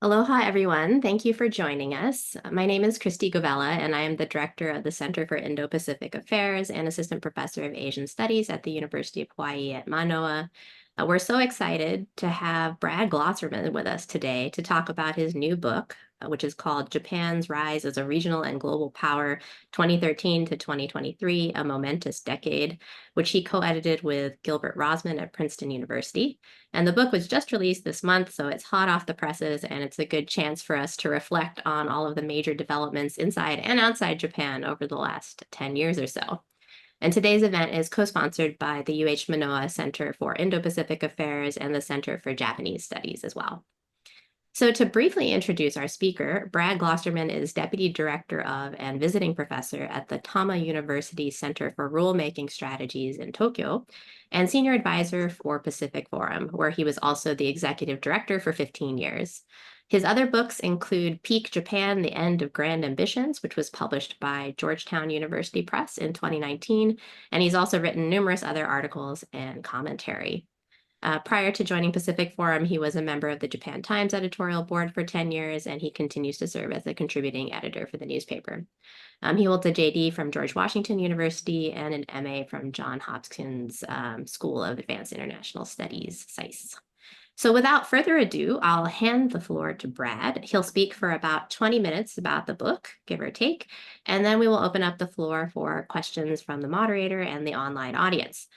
Aloha, everyone. Thank you for joining us. My name is Kristi Govella, and I am the director of the Center for Indo-Pacific Affairs and assistant professor of Asian Studies at the University of Hawaii at Mānoa. We're so excited to have Brad Glosserman with us today to talk about his new book, which is called Japan's Rise as a Regional and Global Power, 2013 to 2023, A Momentous Decade, which he co-edited with Gilbert Rozman at Princeton University. And the book was just released this month, so it's hot off the presses, and it's a good chance for us to reflect on all of the major developments inside and outside Japan over the last 10 years or so. And today's event is co-sponsored by the UH Manoa Center for Indo-Pacific Affairs and the Center for Japanese Studies as well. So to briefly introduce our speaker, Brad Glosserman is Deputy Director of and Visiting Professor at the Tama University Center for Rulemaking Strategies in Tokyo and Senior Advisor for Pacific Forum, where he was also the Executive Director for 15 years. His other books include Peak Japan, The End of Grand Ambitions, which was published by Georgetown University Press in 2019, and he's also written numerous other articles and commentary. Prior to joining Pacific Forum, he was a member of the Japan Times editorial board for 10 years, and he continues to serve as a contributing editor for the newspaper. He holds a JD from George Washington University and an MA from Johns Hopkins School of Advanced International Studies, SAIS. So without further ado, I'll hand the floor to Brad. He'll speak for about 20 minutes about the book, give or take, and then we will open up the floor for questions from the moderator and the online audience.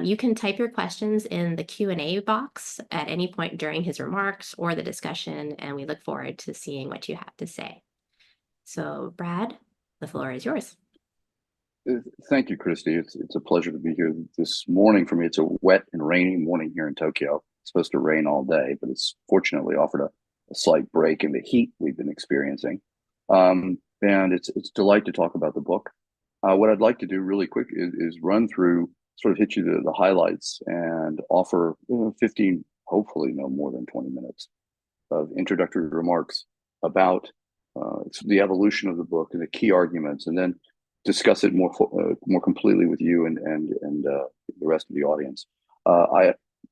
You can type your questions in the Q&A box at any point during his remarks or the discussion, and we look forward to seeing what you have to say. So Brad, the floor is yours. Thank you, Kristi. It's a pleasure to be here this morning for me. It's a wet and rainy morning here in Tokyo. It's supposed to rain all day, but it's fortunately offered a slight break in the heat we've been experiencing. And it's a delight to talk about the book. What I'd like to do really quick is run through, sort of hit you the highlights and offer 15, hopefully no more than 20 minutes of introductory remarks about the evolution of the book and the key arguments, and then discuss it more completely with you and the rest of the audience.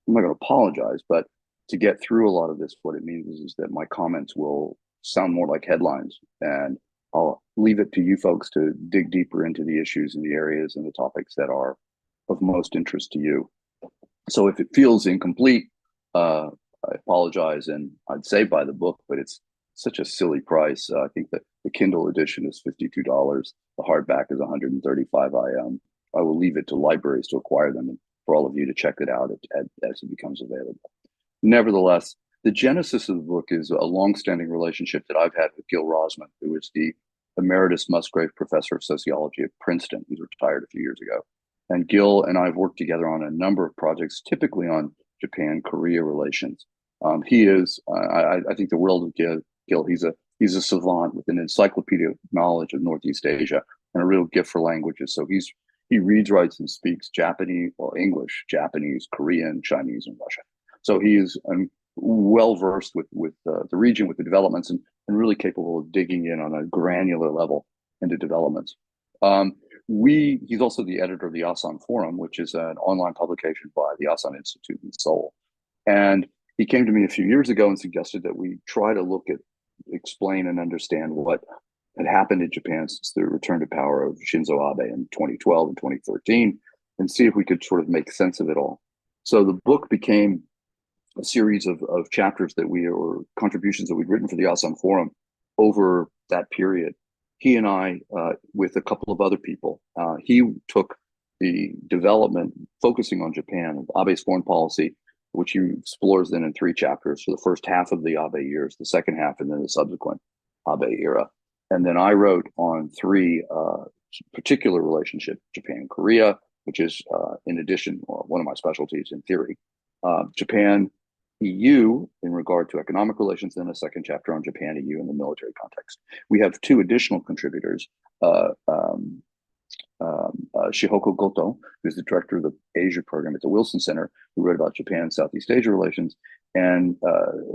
I'm not going to apologize, but to get through a lot of this, what it means is that my comments will sound more like headlines, and I'll leave it to you folks to dig deeper into the issues and the areas and the topics that are of most interest to you. So if it feels incomplete, I apologize, and I'd say buy the book, but it's such a silly price. I think that the Kindle edition is $52. The hardback is $135. I will leave it to libraries to acquire them and for all of you to check it out as it becomes available. Nevertheless, the genesis of the book is a longstanding relationship that I've had with Gil Rozman, who is the Emeritus Musgrave Professor of Sociology at Princeton. He's retired a few years ago. And Gil and I have worked together on a number of projects, typically on Japan-Korea relations. He is, I think the world of Gil, he's a savant with an encyclopedic knowledge of Northeast Asia and a real gift for languages. So he reads, writes, and speaks Japanese, well, English, Japanese, Korean, Chinese, and Russian. So he is well versed with the region, with the developments, and really capable of digging in on a granular level into developments. He's also the editor of the ASEAN Forum, which is an online publication by the ASEAN Institute in Seoul. And he came to me a few years ago and suggested that we try to explain and understand what had happened in Japan since the return to power of Shinzo Abe in 2012 and 2013, and see if we could sort of make sense of it all. So the book became a series of chapters or contributions that we'd written for the ASEAN Forum over that period. He and I, with a couple of other people, he took the development, focusing on Japan, of Abe's foreign policy, which he explores then in 3 chapters for the first half of the Abe years, the second half, and then the subsequent Abe era. And then I wrote on 3 particular relationships: Japan and Korea, which is, in addition, one of my specialties in theory, Japan, EU in regard to economic relations, then a second chapter on Japan, EU in the military context. We have 2 additional contributors, Shihoko Goto, who's the director of the Asia program at the Wilson Center, who wrote about Japan and Southeast Asia relations, and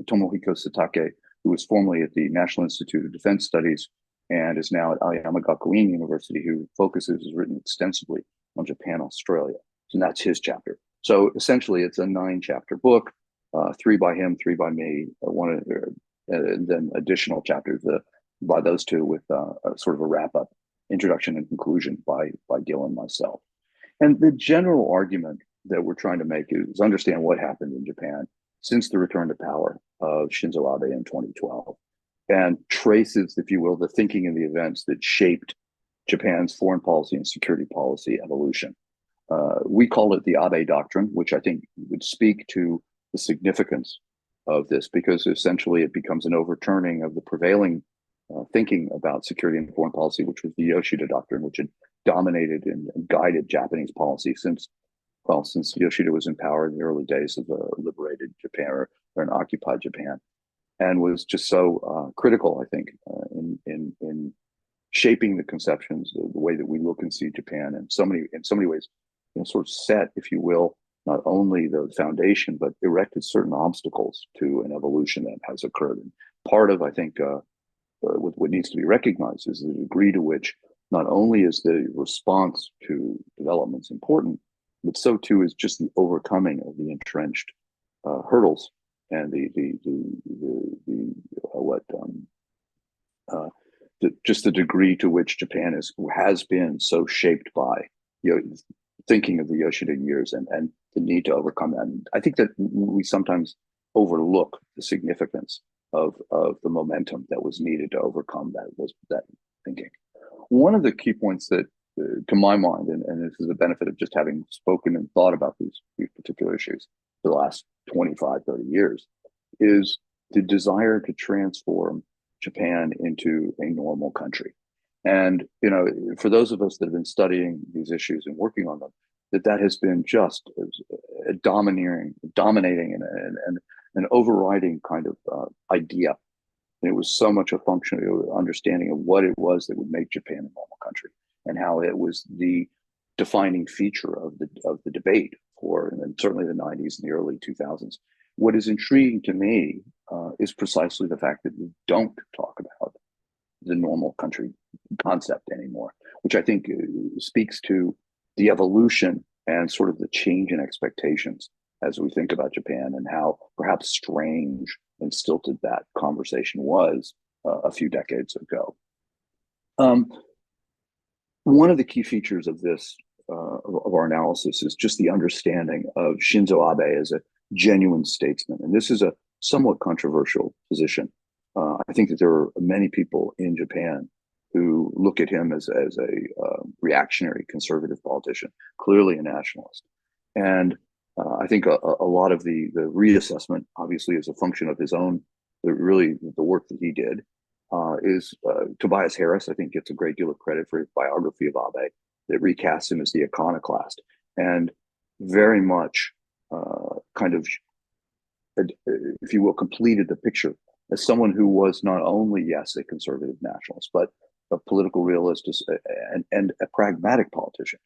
Tomohiko Satake, who was formerly at the National Institute of Defense Studies and is now at Aoyama Gakuin University, who has written extensively on Japan, Australia. And that's his chapter. So essentially, it's a 9-chapter book, 3 by him, 3 by me, and then additional chapters by those two with sort of a wrap up, introduction and conclusion by Gil and myself. And the general argument that we're trying to make is understand what happened in Japan since the return to power of Shinzo Abe in 2012, and traces, if you will, the thinking and the events that shaped Japan's foreign policy and security policy evolution. We call it the Abe Doctrine, which I think would speak to the significance of this, because essentially it becomes an overturning of the prevailing thinking about security and foreign policy, which was the Yoshida Doctrine, which had dominated and guided Japanese policy since Yoshida was in power in the early days of liberated Japan or an occupied Japan, and was just so critical, I think, in shaping the conceptions, the way that we look and see Japan, and in so many ways, sort of set, if you will, not only the foundation, but erected certain obstacles to an evolution that has occurred. And part of, I think, what needs to be recognized is the degree to which not only is the response to developments important, but so too is just the overcoming of the entrenched hurdles and just the degree to which Japan has been so shaped by thinking of the Yoshida years and the need to overcome that. And I think that we sometimes overlook the significance of the momentum that was needed to overcome that thinking. One of the key points that, to my mind, and this is the benefit of just having spoken and thought about these particular issues for the last 25, 30 years, is the desire to transform Japan into a normal country. And, for those of us that have been studying these issues and working on them, that has been just dominating and an overriding kind of idea. And it was so much a function of understanding of what it was that would make Japan a normal country, and how it was the defining feature of the debate and certainly the 90s and the early 2000s. What is intriguing to me is precisely the fact that we don't talk about the normal country concept anymore, which I think speaks to the evolution and sort of the change in expectations as we think about Japan, and how perhaps strange and stilted that conversation was a few decades ago. One of the key features of this, of our analysis, is just the understanding of Shinzo Abe as a genuine statesman. And this is a somewhat controversial position. I think that there are many people in Japan who look at him as a reactionary conservative politician, clearly a nationalist. And I think a lot of the reassessment, obviously, is a function of his own, the work that he did. Tobias Harris, I think, gets a great deal of credit for his biography of Abe that recasts him as the iconoclast, and very much kind of, if you will, completed the picture as someone who was not only, yes, a conservative nationalist, but a political realist and a pragmatic politician.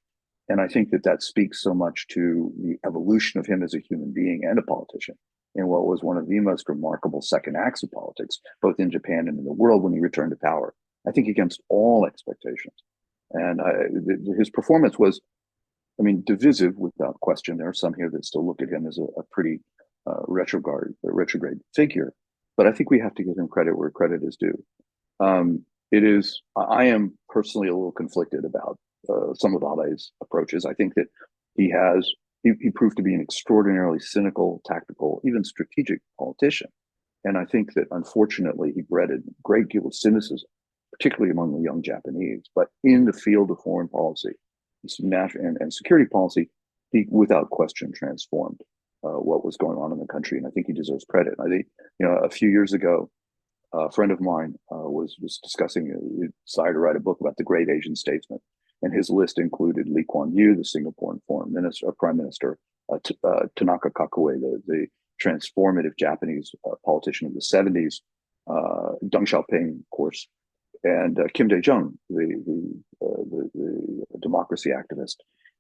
And I think that speaks so much to the evolution of him as a human being and a politician in what was one of the most remarkable second acts of politics, both in Japan and in the world, when he returned to power, I think against all expectations. And his performance was, divisive without question. There are some here that still look at him as a pretty retrograde figure, but I think we have to give him credit where credit is due. I am personally a little conflicted about some of Abe's approaches. I think that he proved to be an extraordinarily cynical, tactical, even strategic politician. And I think that, unfortunately, he bred a great deal of cynicism, particularly among the young Japanese. But in the field of foreign policy and security policy, he, without question, transformed what was going on in the country. And I think he deserves credit. I think, a few years ago, a friend of mine was discussing, decided to write a book about the great Asian statesmen. And his list included Lee Kuan Yew, the Singaporean prime minister, Tanaka Kakue, the transformative Japanese politician of the 70s, Deng Xiaoping, of course, and Kim Dae-jung, the democracy activist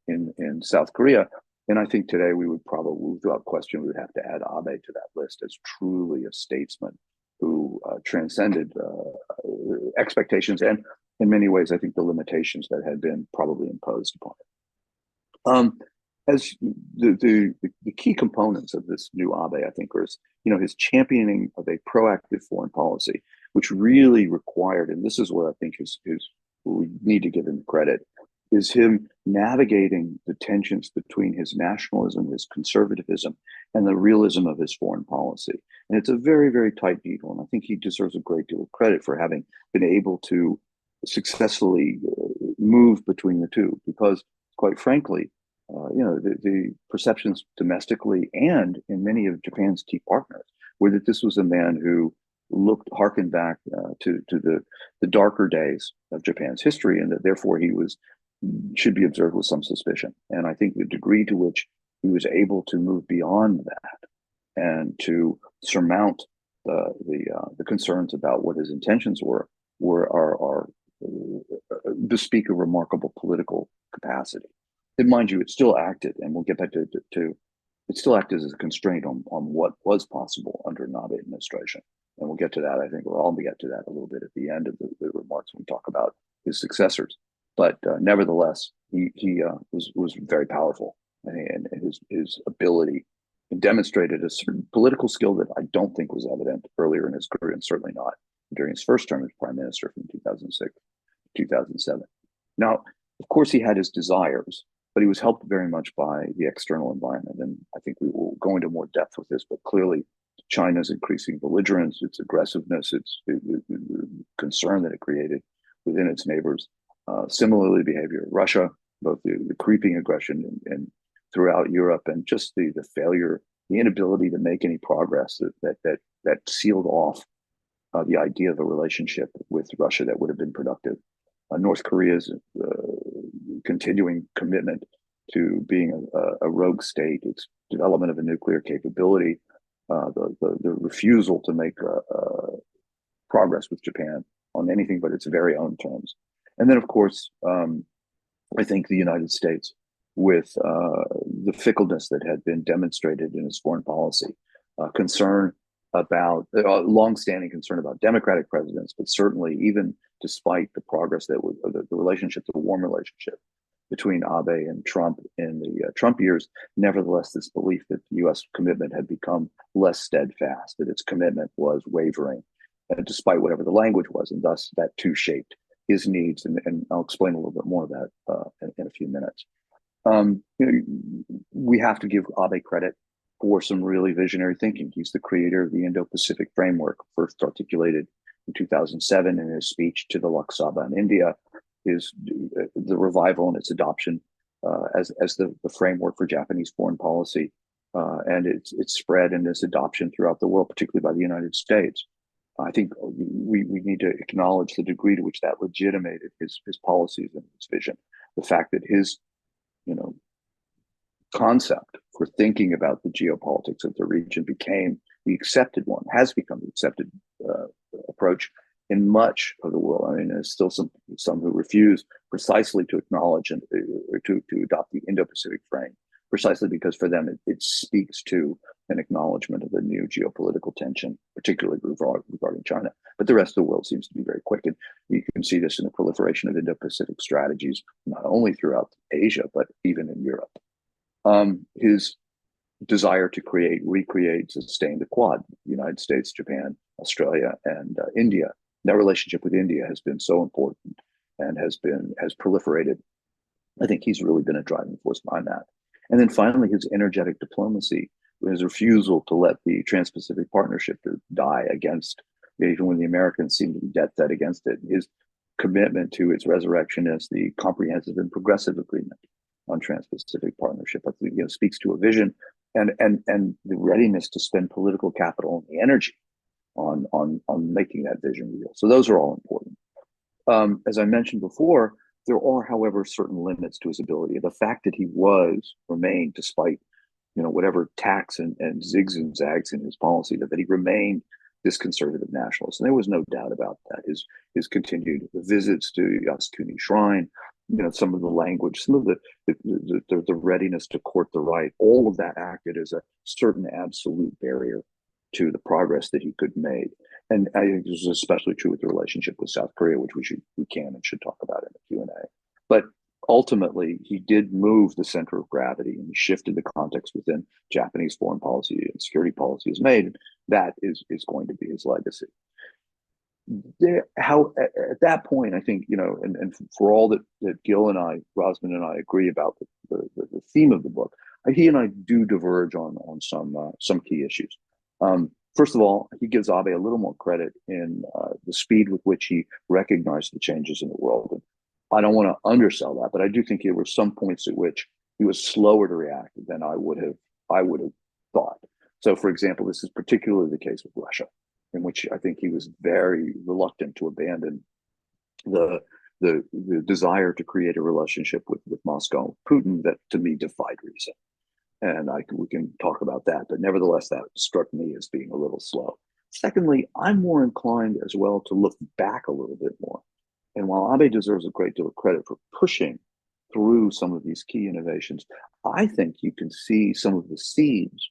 in South Korea. And I think today we would probably, without question, we would have to add Abe to that list as truly a statesman who transcended expectations and, in many ways, I think the limitations that had been probably imposed upon it. As the key components of this new Abe, I think, are his championing of a proactive foreign policy, which really required, and this is what I think is what we need to give him credit, is him navigating the tensions between his nationalism, his conservatism, and the realism of his foreign policy. And it's a very, very tight needle, and I think he deserves a great deal of credit for having been able to successfully move between the two, because quite frankly, the perceptions domestically and in many of Japan's key partners were that this was a man who harkened back to the darker days of Japan's history, and that therefore should be observed with some suspicion. And I think the degree to which he was able to move beyond that and to surmount the concerns about what his intentions are bespeak a remarkable political capacity. And mind you, it still acted, and we'll get back to it still acted as a constraint on what was possible under an Abe administration. And we'll get to that. I think we'll all get to that a little bit at the end of the remarks when we talk about his successors. But nevertheless, he was very powerful, and his ability demonstrated a certain political skill that I don't think was evident earlier in his career, and certainly not during his first term as prime minister from 2006 to 2007. Now, of course, he had his desires, but he was helped very much by the external environment. And I think we will go into more depth with this, but clearly China's increasing belligerence, its aggressiveness, its the concern that it created within its neighbors. Similarly, behavior of Russia, both the creeping aggression and throughout Europe, and just the failure, the inability to make any progress that sealed off the idea of a relationship with Russia that would have been productive. North Korea's continuing commitment to being a rogue state, its development of a nuclear capability, the refusal to make progress with Japan on anything but its very own terms. And then, of course, I think the United States, with the fickleness that had been demonstrated in its foreign policy, concern about longstanding concern about Democratic presidents, but certainly even despite the progress that was the relationship, the warm relationship between Abe and Trump in the Trump years, nevertheless, this belief that the U.S. commitment had become less steadfast, that its commitment was wavering, despite whatever the language was, and thus that too shaped his needs. And I'll explain a little bit more of that in a few minutes. We have to give Abe credit for some really visionary thinking. He's the creator of the Indo-Pacific framework, first articulated in 2007 in his speech to the Lok Sabha in India, is the revival and its adoption as the framework for Japanese foreign policy, and its spread and its adoption throughout the world, particularly by the United States. I think we need to acknowledge the degree to which that legitimated his policies and his vision. The fact that his concept for thinking about the geopolitics of the region became the accepted one, has become the accepted approach in much of the world. I mean, there's still some who refuse precisely to acknowledge and to adopt the Indo-Pacific frame, precisely because for them it speaks to an acknowledgement of the new geopolitical tension, particularly regarding China. But the rest of the world seems to be very quick, and you can see this in the proliferation of Indo-Pacific strategies, not only throughout Asia but even in Europe. His desire to recreate, sustain the Quad, United States, Japan, Australia, and India. That relationship with India has been so important and has proliferated. I think he's really been a driving force behind that. And then finally, his energetic diplomacy, his refusal to let the Trans-Pacific Partnership die against, even when the Americans seemed to be dead set against it, his commitment to its resurrection as the comprehensive and progressive agreement on Trans-Pacific Partnership, I think, speaks to a vision and the readiness to spend political capital and the energy on making that vision real. So those are all important. As I mentioned before, there are, however, certain limits to his ability. The fact that he remained, despite whatever tacks and zigs and zags in his policy, that he remained this conservative nationalist. And there was no doubt about that. His continued visits to Yasukuni Shrine, some of the language, some of the readiness to court the right, all of that acted as a certain absolute barrier to the progress that he could make. And I think this is especially true with the relationship with South Korea, which we can and should talk about in the Q&A. But ultimately, he did move the center of gravity and he shifted the context within Japanese foreign policy and security policy is made. That is going to be his legacy. How at that point, I think, and for all that Gil and I, Rozman and I agree about the theme of the book, he and I do diverge on some key issues. First of all, he gives Abe a little more credit in the speed with which he recognized the changes in the world. And I don't want to undersell that, but I do think there were some points at which he was slower to react than I would have thought. So, for example, this is particularly the case with Russia, in which I think he was very reluctant to abandon the desire to create a relationship with Moscow and Putin that, to me, defied reason. And we can talk about that, but nevertheless, that struck me as being a little slow. Secondly, I'm more inclined as well to look back a little bit more. And while Abe deserves a great deal of credit for pushing through some of these key innovations, I think you can see some of the seeds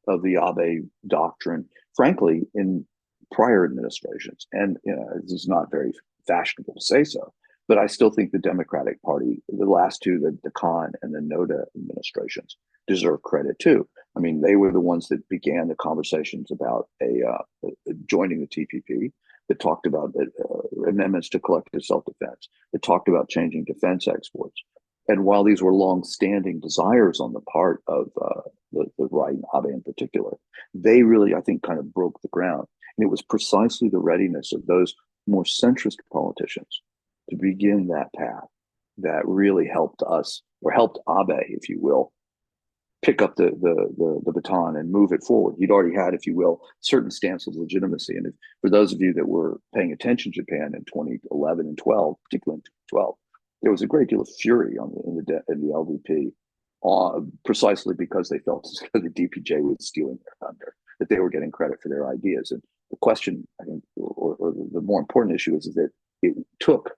of the Abe doctrine, frankly, in prior administrations. And this is not very fashionable to say so, but I still think the Democratic Party, the last two, the Khan and the Noda administrations, deserve credit too. I mean, they were the ones that began the conversations about joining the TPP, that talked about amendments to collective self-defense, that talked about changing defense exports. And while these were long-standing desires on the part of the right, Abe in particular, they really, I think, kind of broke the ground. And it was precisely the readiness of those more centrist politicians to begin that path that really helped us, or helped Abe, if you will, pick up the baton and move it forward. He'd already had, if you will, certain stance of legitimacy. And for those of you that were paying attention to Japan in 2011 and 12, particularly in 2012, there was a great deal of fury in the LDP, precisely because they felt as the DPJ was stealing their thunder, that they were getting credit for their ideas. And the question, I think, or the more important issue is that it took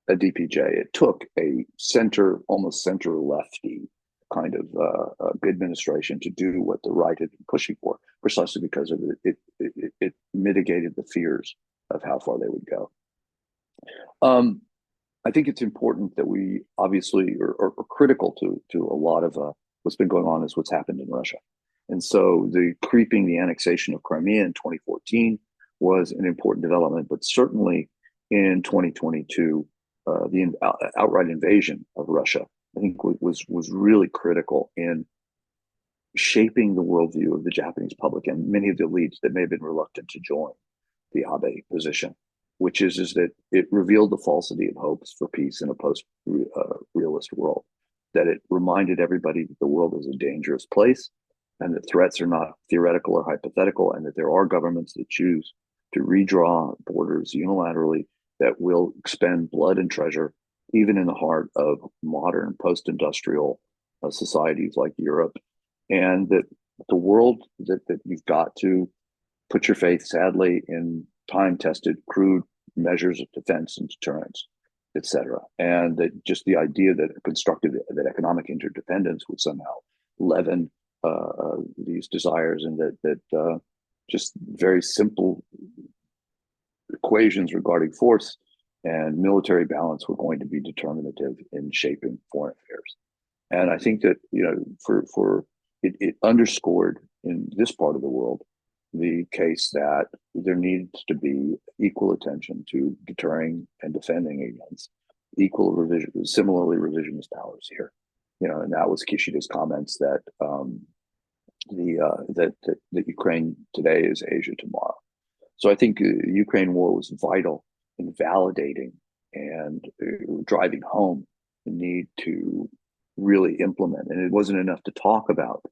a DPJ, it took a almost center lefty kind of administration to do what the right had been pushing for, precisely because of it mitigated the fears of how far they would go. I think it's important that we obviously are critical to a lot of what's been going on is what's happened in Russia. And so the annexation of Crimea in 2014 was an important development, but certainly in 2022, the outright invasion of Russia, I think, was really critical in shaping the worldview of the Japanese public and many of the elites that may have been reluctant to join the Abe position, which is that it revealed the falsity of hopes for peace in a post-realist world, that it reminded everybody that the world is a dangerous place and that threats are not theoretical or hypothetical, and that there are governments that choose to redraw borders unilaterally that will expend blood and treasure, even in the heart of modern post-industrial societies like Europe, and that the world that you've got to put your faith, sadly, in time-tested, crude measures of defense and deterrence, et cetera. And that just the idea that that economic interdependence would somehow leaven these desires, and that just very simple equations regarding force and military balance were going to be determinative in shaping foreign affairs. And I think that, it underscored in this part of the world the case that there needs to be equal attention to deterring and defending against similarly revisionist powers here. And that was Kishida's comments that that Ukraine today is Asia tomorrow. So I think the Ukraine war was vital in validating and driving home the need to really implement. And it wasn't enough to talk about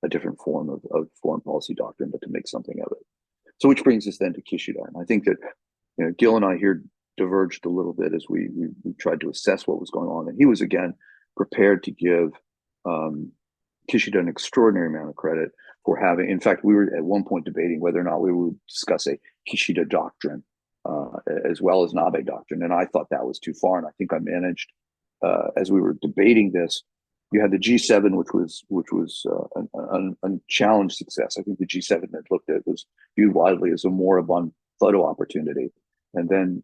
a different form of foreign policy doctrine, but to make something of it. So which brings us then to Kishida. And I think that Gil and I here diverged a little bit as we tried to assess what was going on. And he was, again, prepared to give Kishida an extraordinary amount of credit for having, in fact, we were at one point debating whether or not we would discuss a Kishida doctrine as well as an Abe doctrine. And I thought that was too far. And I think I managed, as we were debating this, you had the G7, which was an unchallenged success. I think the G7 that looked at was viewed widely as a moribund photo opportunity. And then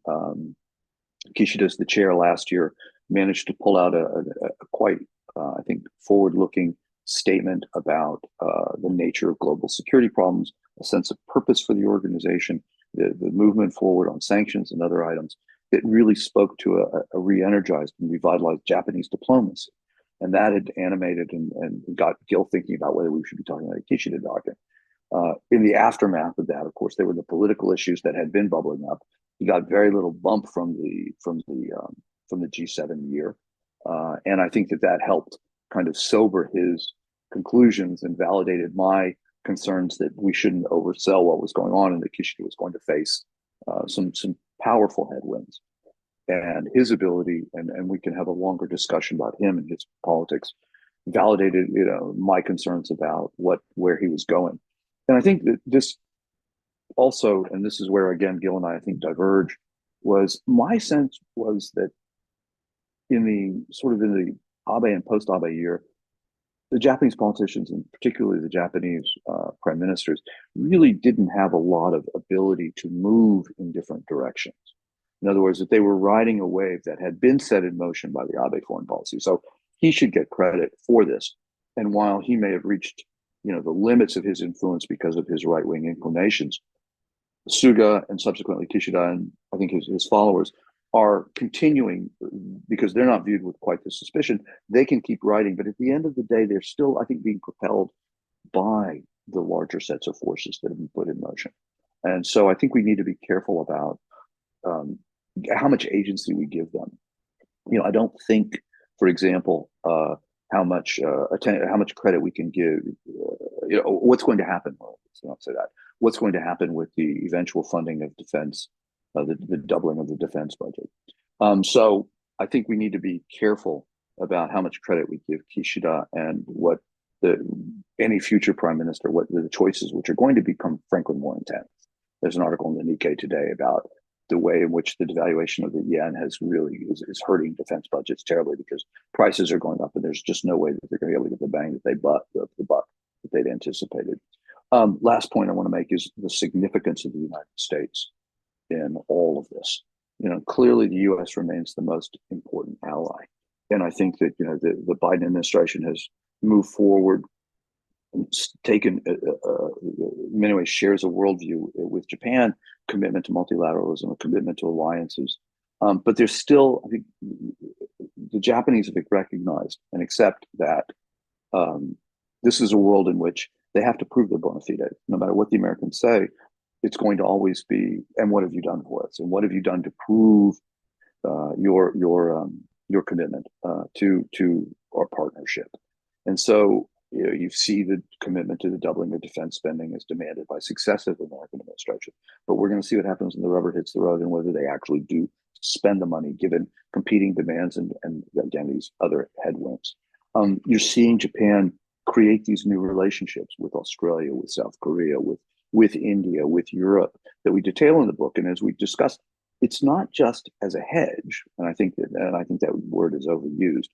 Kishida's the chair last year, managed to pull out a quite, I think, forward-looking statement about the nature of global security problems, a sense of purpose for the organization, the movement forward on sanctions and other items. It really spoke to a re-energized and revitalized Japanese diplomacy. And that had animated and got Gil thinking about whether we should be talking about a Kishida doctrine. In the aftermath of that, of course, there were the political issues that had been bubbling up. He got very little bump from the G7 year, and I think that helped kind of sober his conclusions and validated my concerns that we shouldn't oversell what was going on and that Kishida was going to face some powerful headwinds. And his ability, and we can have a longer discussion about him and his politics, validated, my concerns about where he was going. And I think that this also, and this is where again Gil and I think diverge, was my sense was that in the Abe and post-Abe year, the Japanese politicians, and particularly the Japanese prime ministers, really didn't have a lot of ability to move in different directions. In other words, that they were riding a wave that had been set in motion by the Abe foreign policy. So he should get credit for this. And while he may have reached, the limits of his influence because of his right-wing inclinations, Suga and subsequently Kishida and I think his followers are continuing because they're not viewed with quite the suspicion. They can keep writing, but at the end of the day, they're still, I think, being propelled by the larger sets of forces that have been put in motion. And so I think we need to be careful about how much agency we give them. I don't think, for example, how much credit we can give. What's going to happen? Let's not say that. What's going to happen with the eventual funding of defense, the doubling of the defense budget? So I think we need to be careful about how much credit we give Kishida and what any future prime minister, what the choices, which are going to become, frankly, more intense. There's an article in the Nikkei today about the way in which the devaluation of the yen is hurting defense budgets terribly because prices are going up and there's just no way that they're going to be able to get the bang that the buck that they'd anticipated. Last point I want to make is the significance of the United States in all of this. Clearly the U.S. remains the most important ally, and I think that the Biden administration has moved forward, taken in many ways shares a worldview with Japan, commitment to multilateralism, a commitment to alliances. But there's still, I think, the Japanese have recognized and accept that this is a world in which they have to prove their bona fide. No matter what the Americans say, it's going to always be, and what have you done for us? And what have you done to prove your commitment to our partnership? And so you see the commitment to the doubling of defense spending as demanded by successive American administrations. But we're going to see what happens when the rubber hits the road and whether they actually do spend the money given competing demands and again, these other headwinds. You're seeing Japan create these new relationships with Australia, with South Korea, with India, with Europe that we detail in the book. And as we discussed, it's not just as a hedge, and I think that word is overused,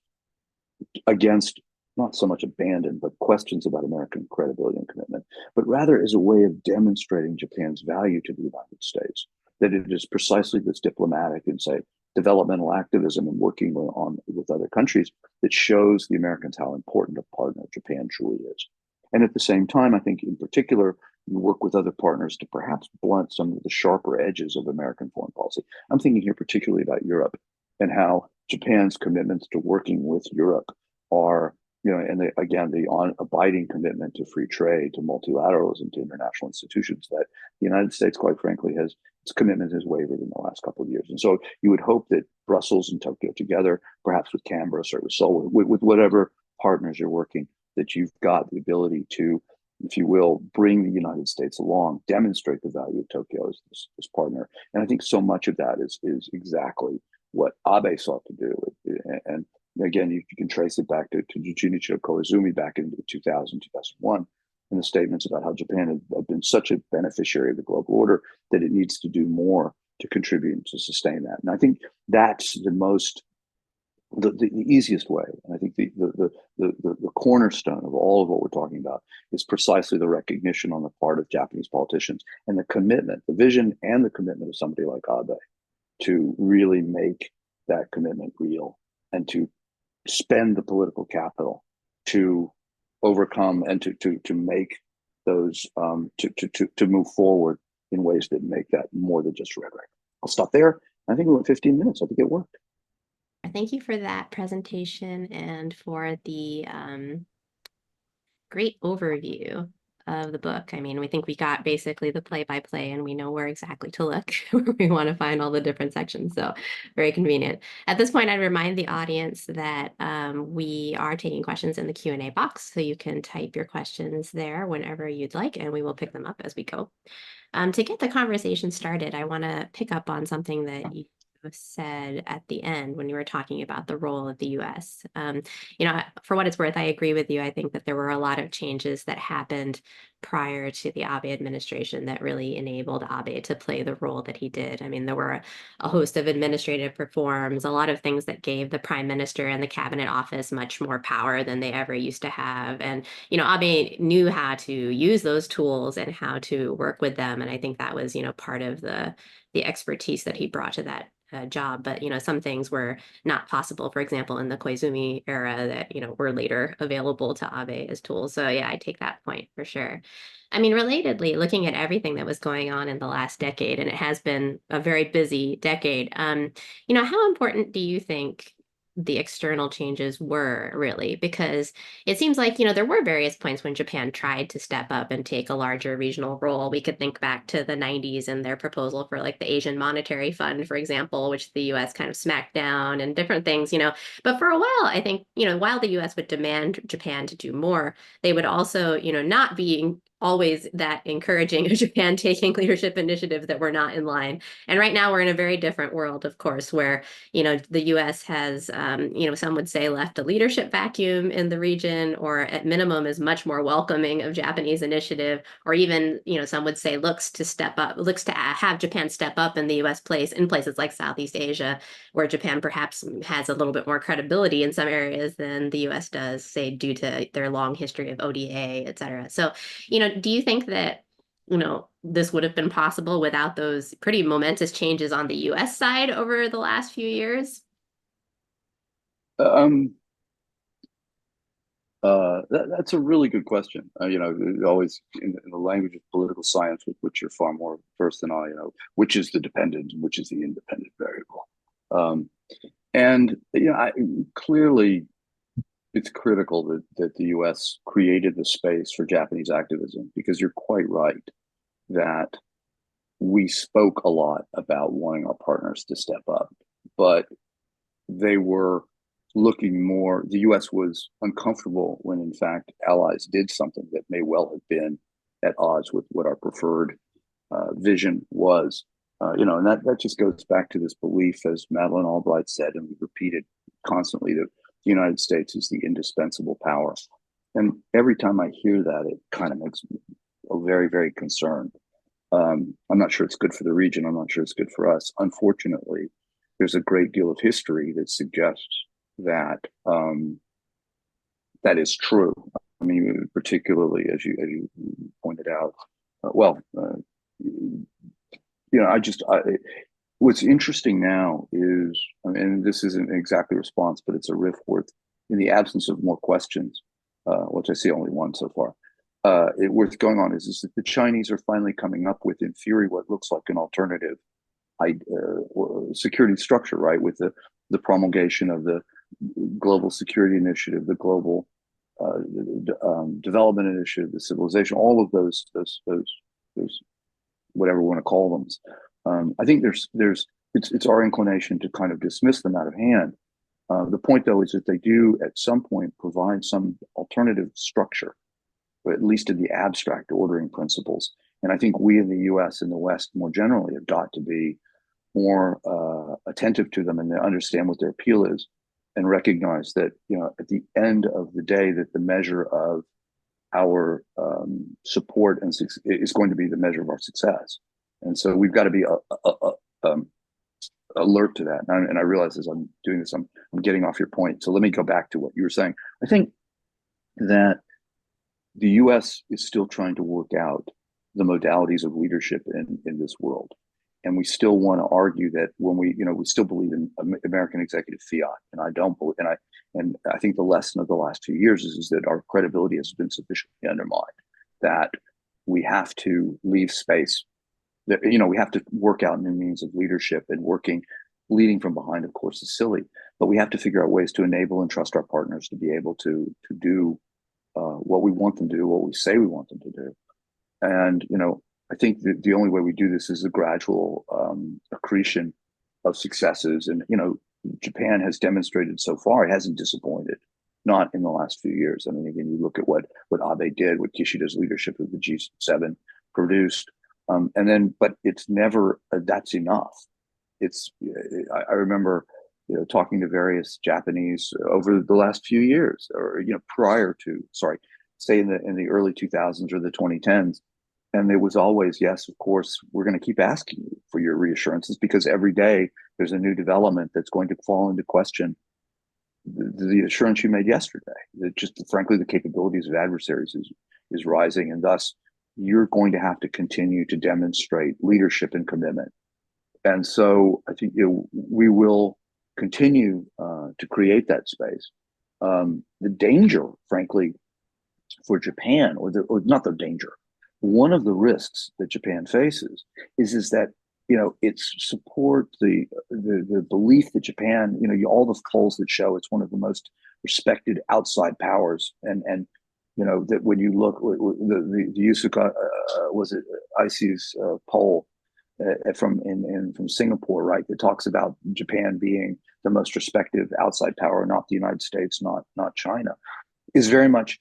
against not so much abandon, but questions about American credibility and commitment, but rather as a way of demonstrating Japan's value to the United States, that it is precisely this diplomatic and, say, developmental activism and working with other countries that shows the Americans how important a partner Japan truly is. And at the same time, I think in particular, you work with other partners to perhaps blunt some of the sharper edges of American foreign policy. I'm thinking here particularly about Europe and how Japan's commitments to working with Europe are, and the abiding commitment to free trade, to multilateralism, to international institutions that the United States, quite frankly, its commitment has wavered in the last couple of years. And so you would hope that Brussels and Tokyo together, perhaps with Canberra, or with Seoul, with whatever partners you're working, that you've got the ability to, if you will, bring the United States along, demonstrate the value of Tokyo as this partner. And I think so much of that is exactly what Abe sought to do. And again, you can trace it back to Junichiro Koizumi back in 2000, 2001, and the statements about how Japan had been such a beneficiary of the global order that it needs to do more to contribute and to sustain that. And I think that's the easiest way. And I think the cornerstone of all of what we're talking about is precisely the recognition on the part of Japanese politicians and the commitment, the vision and the commitment of somebody like Abe to really make that commitment real and to spend the political capital to overcome and to make those to move forward in ways that make that more than just rhetoric. I'll stop there. I think we went 15 minutes. I think it worked. Thank you for that presentation and for the great overview of the book. I mean, we think we got basically the play-by-play and we know where exactly to look where we want to find all the different sections. So very convenient. At this point, I'd remind the audience that we are taking questions in the Q&A box. So you can type your questions there whenever you'd like, and we will pick them up as we go. To get the conversation started, I want to pick up on something that you said at the end when you were talking about the role of the U.S. For what it's worth, I agree with you. I think that there were a lot of changes that happened prior to the Abe administration that really enabled Abe to play the role that he did. I mean, there were a host of administrative reforms, a lot of things that gave the prime minister and the cabinet office much more power than they ever used to have. And, Abe knew how to use those tools and how to work with them. And I think that was, part of the expertise that he brought to that job. But, some things were not possible, for example, in the Koizumi era that, were later available to Abe as tools. So yeah, I take that point for sure. I mean, relatedly, looking at everything that was going on in the last decade, and it has been a very busy decade, how important do you think the external changes were really? Because it seems like, there were various points when Japan tried to step up and take a larger regional role. We could think back to the 90s and their proposal for like the Asian Monetary Fund, for example, which the US kind of smacked down and different things, But for a while, I think, while the US would demand Japan to do more, they would also, not being always that encouraging of Japan taking leadership initiatives that were not in line. And right now we're in a very different world, of course, where, the US has, some would say left a leadership vacuum in the region, or at minimum is much more welcoming of Japanese initiative, or even, some would say looks to have Japan step up in the US place in places like Southeast Asia, where Japan perhaps has a little bit more credibility in some areas than the US does, say, due to their long history of ODA, et cetera. So, do you think that, this would have been possible without those pretty momentous changes on the US side over the last few years? That's a really good question. Always in the language of political science, with which you're far more versed than I, which is the dependent and which is the independent variable. And clearly, it's critical that the U.S. created the space for Japanese activism, because you're quite right that we spoke a lot about wanting our partners to step up, but they were looking more. The U.S. was uncomfortable when, in fact, allies did something that may well have been at odds with what our preferred vision was. And that just goes back to this belief, as Madeleine Albright said, and we repeated constantly, that the United States is the indispensable power. And every time I hear that, it kind of makes me very, very concerned. I'm not sure it's good for the region. I'm not sure it's good for us. Unfortunately, there's a great deal of history that suggests that that is true. I mean, particularly as you pointed out. What's interesting now is, and this isn't exactly a response, but it's a riff worth, in the absence of more questions, which I see only one so far, worth going on is that the Chinese are finally coming up with, in theory, what looks like an alternative security structure, right? With the promulgation of the Global Security Initiative, the Global Development Initiative, the Civilization, all of those whatever we want to call them. I think it's our inclination to kind of dismiss them out of hand. The point, though, is that they do at some point provide some alternative structure, or at least in the abstract ordering principles. And I think we in the U.S. and the West more generally have got to be more attentive to them and understand what their appeal is, and recognize that, at the end of the day, that the measure of our support and is going to be the measure of our success. And so we've got to be alert to that. And I realize as I'm doing this, I'm getting off your point. So let me go back to what you were saying. I think that the U.S. is still trying to work out the modalities of leadership in this world. And we still want to argue that when we still believe in American executive fiat, and I don't believe, and I think the lesson of the last few years is that our credibility has been sufficiently undermined that we have to leave space. That we have to work out new means of leadership, and leading from behind, of course, is silly, but we have to figure out ways to enable and trust our partners to be able to do what we want them to do, what we say we want them to do. And I think the only way we do this is a gradual accretion of successes. And Japan has demonstrated so far it hasn't disappointed, not in the last few years. I mean, again, you look at what Abe did, what Kishida's leadership of the G7 produced, but it's never that's enough. I remember talking to various Japanese over the last few years, or say in the early 2000s or the 2010s. And it was always, yes, of course, we're going to keep asking you for your reassurances, because every day there's a new development that's going to call into question the assurance you made yesterday. That just frankly, the capabilities of adversaries is rising, and thus you're going to have to continue to demonstrate leadership and commitment. And so I think we will continue to create that space. The danger, frankly, for Japan, or not the danger, one of the risks that Japan faces is that its support, the belief that Japan, all the polls that show it's one of the most respected outside powers, and that when you look the Yusuka was it IC's poll from Singapore, right, that talks about Japan being the most respected outside power, not the United States, not China, is very much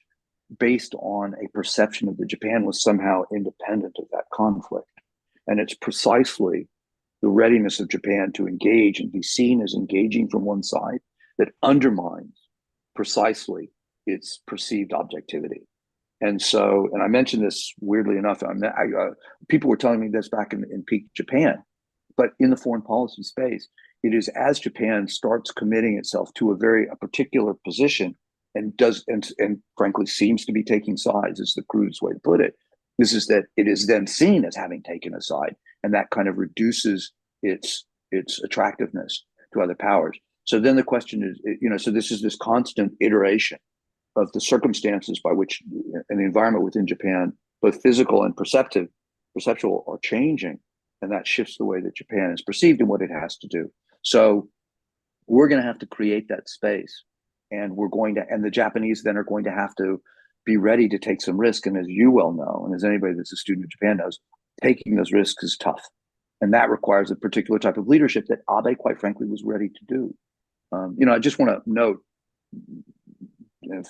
based on a perception of that Japan was somehow independent of that conflict. And it's precisely the readiness of Japan to engage and be seen as engaging from one side that undermines precisely its perceived objectivity. And so, and I mentioned this weirdly enough, people were telling me this back in peak Japan, but in the foreign policy space, it is as Japan starts committing itself to a particular position, and frankly seems to be taking sides, is the crudest way to put it. This is that it is then seen as having taken a side, and that kind of reduces its attractiveness to other powers. So then the question is, so this is this constant iteration of the circumstances by which, and the environment within Japan, both physical and perceptual, are changing, and that shifts the way that Japan is perceived and what it has to do. So we're going to have to create that space. And the Japanese then are going to have to be ready to take some risk. And as you well know, and as anybody that's a student of Japan knows, taking those risks is tough. And that requires a particular type of leadership that Abe, quite frankly, was ready to do. I just want to note,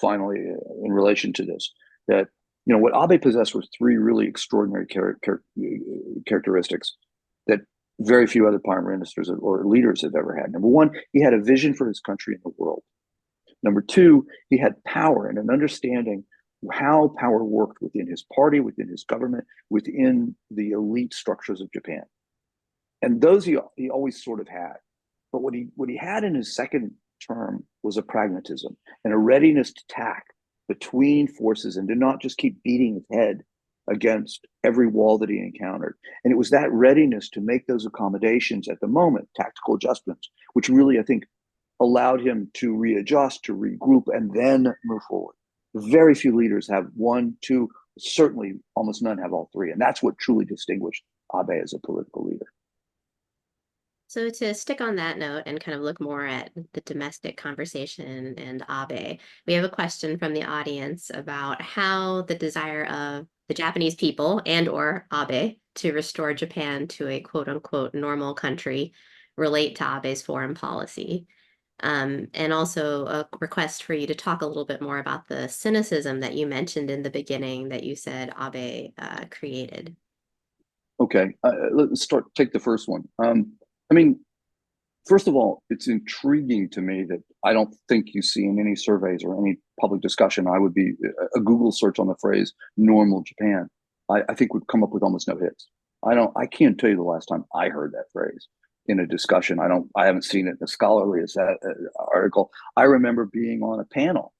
finally, in relation to this, that what Abe possessed were three really extraordinary characteristics that very few other prime ministers or leaders have ever had. Number one, he had a vision for his country and the world. Number two, he had power and an understanding how power worked within his party, within his government, within the elite structures of Japan. And those he always sort of had. But what he had in his second term was a pragmatism and a readiness to tack between forces and to not just keep beating his head against every wall that he encountered. And it was that readiness to make those accommodations at the moment, tactical adjustments, which really, I think, allowed him to readjust, to regroup, and then move forward. Very few leaders have one, two, certainly almost none have all three. And that's what truly distinguished Abe as a political leader. So to stick on that note and kind of look more at the domestic conversation and Abe, we have a question from the audience about how the desire of the Japanese people and or Abe to restore Japan to a quote unquote normal country relate to Abe's foreign policy. And also a request for you to talk a little bit more about the cynicism that you mentioned in the beginning that you said Abe created. Okay, let's take the first one. I mean, first of all, it's intriguing to me that I don't think you see in any surveys or any public discussion, I would be a Google search on the phrase normal Japan. I think would come up with almost no hits. I can't tell you the last time I heard that phrase in a discussion. I haven't seen it in a scholarly article. I remember being on a panel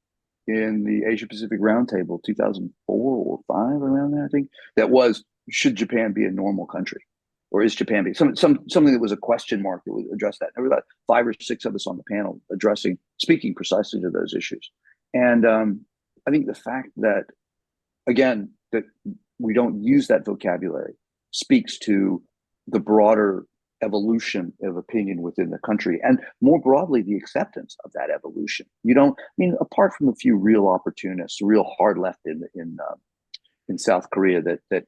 in the Asia Pacific Roundtable 2004 or 5, around there, I think, that was, should Japan be a normal country? or is Japan being something that was a question mark that would address that. There were about 5 or 6 of us on the panel speaking precisely to those issues. And I think the fact that, again, that we don't use that vocabulary speaks to the broader evolution of opinion within the country, and more broadly, the acceptance of that evolution. You don't, I mean, apart from a few real opportunists, real hard left in South Korea, that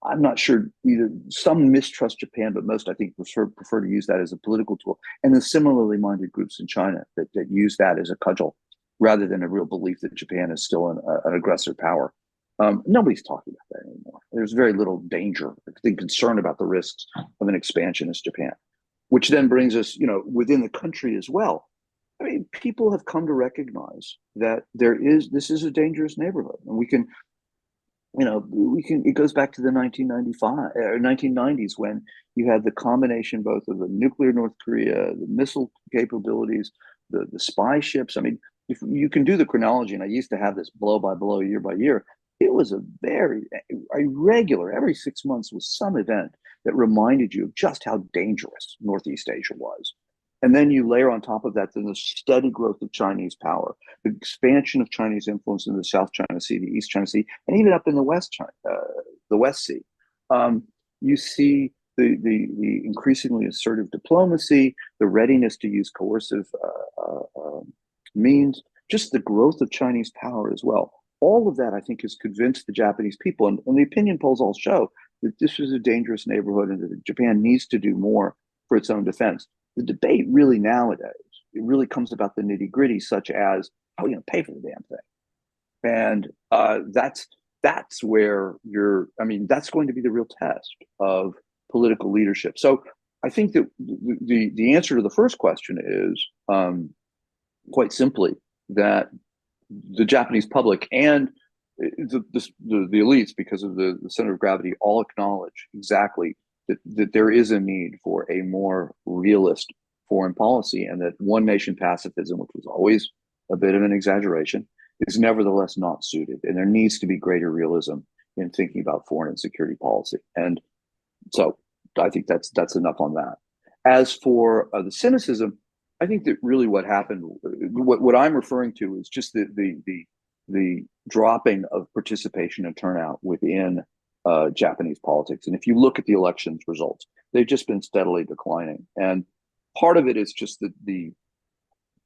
I'm not sure either. Some mistrust Japan, but most, I think, prefer to use that as a political tool. And then similarly minded groups in China that use that as a cudgel rather than a real belief that Japan is still an aggressor power. Nobody's talking about that anymore. There's very little danger, I think, concern about the risks of an expansionist Japan, which then brings us, within the country as well. I mean, people have come to recognize that this is a dangerous neighborhood, and it goes back to the 1995 or 1990s when you had the combination both of the nuclear North Korea, the missile capabilities, the spy ships. I mean, if you can do the chronology, and I used to have this blow by blow, year by year, it was a regular, every 6 months was some event that reminded you of just how dangerous Northeast Asia was. And then you layer on top of that the steady growth of Chinese power, the expansion of Chinese influence in the South China Sea, the East China Sea, and even up in the West Sea. You see the increasingly assertive diplomacy, the readiness to use coercive means, just the growth of Chinese power as well. All of that, I think, has convinced the Japanese people, and the opinion polls all show that this is a dangerous neighborhood and that Japan needs to do more for its own defense. The debate really nowadays, it really comes about the nitty gritty, such as how are you going to pay for the damn thing? And that's where that's going to be the real test of political leadership. So I think that the answer to the first question is quite simply that the Japanese public and the elites, because of the center of gravity, all acknowledge exactly that there is a need for a more realist foreign policy, and that one nation pacifism, which was always a bit of an exaggeration, is nevertheless not suited. And there needs to be greater realism in thinking about foreign and security policy. And so I think that's enough on that. As for the cynicism, I think that really what happened, what I'm referring to is just the dropping of participation and turnout within Japanese politics. And if you look at the elections results, they've just been steadily declining. And part of it is just the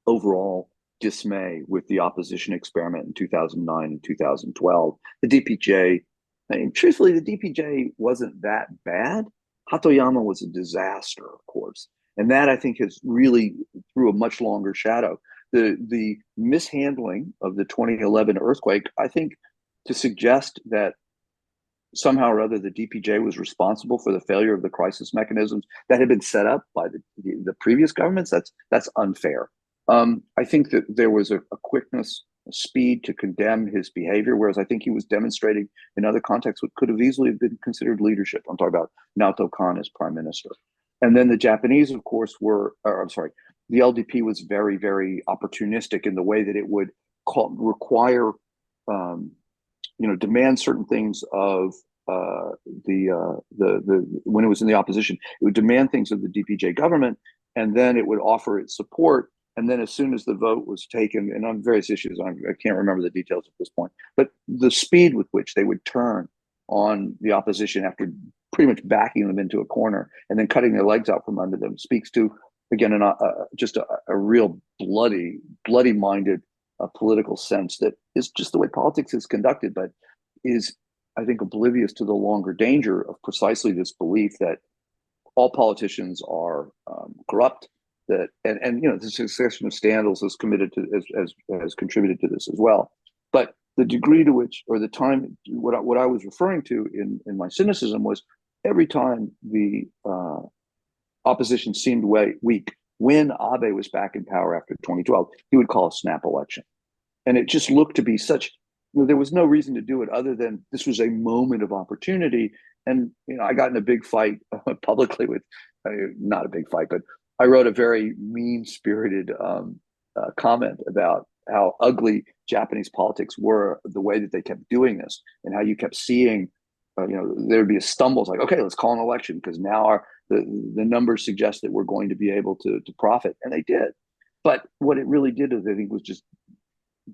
overall dismay with the opposition experiment in 2009 and 2012. The DPJ, I mean, truthfully, the DPJ wasn't that bad. Hatoyama was a disaster, of course. And that, I think, has really threw a much longer shadow. The mishandling of the 2011 earthquake, I think, to suggest that somehow or other the DPJ was responsible for the failure of the crisis mechanisms that had been set up by the previous governments, that's unfair. I think that there was a quickness, a speed to condemn his behavior, whereas I think he was demonstrating in other contexts what could have easily been considered leadership. I'm talking about Naoto Kan as prime minister. And then the Japanese, of course, the LDP was very, very opportunistic in the way that it would require, demand certain things of when it was in the opposition. It would demand things of the DPJ government, and then it would offer its support. And then as soon as the vote was taken, and on various issues, I can't remember the details at this point, but the speed with which they would turn on the opposition after pretty much backing them into a corner and then cutting their legs out from under them speaks to, again, just a real bloody-minded political sense that is just the way politics is conducted, but is, I think, oblivious to the longer danger of precisely this belief that all politicians are corrupt. That and the succession of scandals has contributed to this as well. But the degree to which, or the time, what I was referring to in my cynicism was every time the opposition seemed weak, when Abe was back in power after 2012, he would call a snap election. And it just looked to be there was no reason to do it other than this was a moment of opportunity. And, I got in a big fight publicly with, not a big fight, but I wrote a very mean-spirited comment about how ugly Japanese politics were, the way that they kept doing this, and how you kept seeing there would be a stumble. It's like, okay, let's call an election because now the numbers suggest that we're going to be able to profit, and they did. But what it really did, I think, was just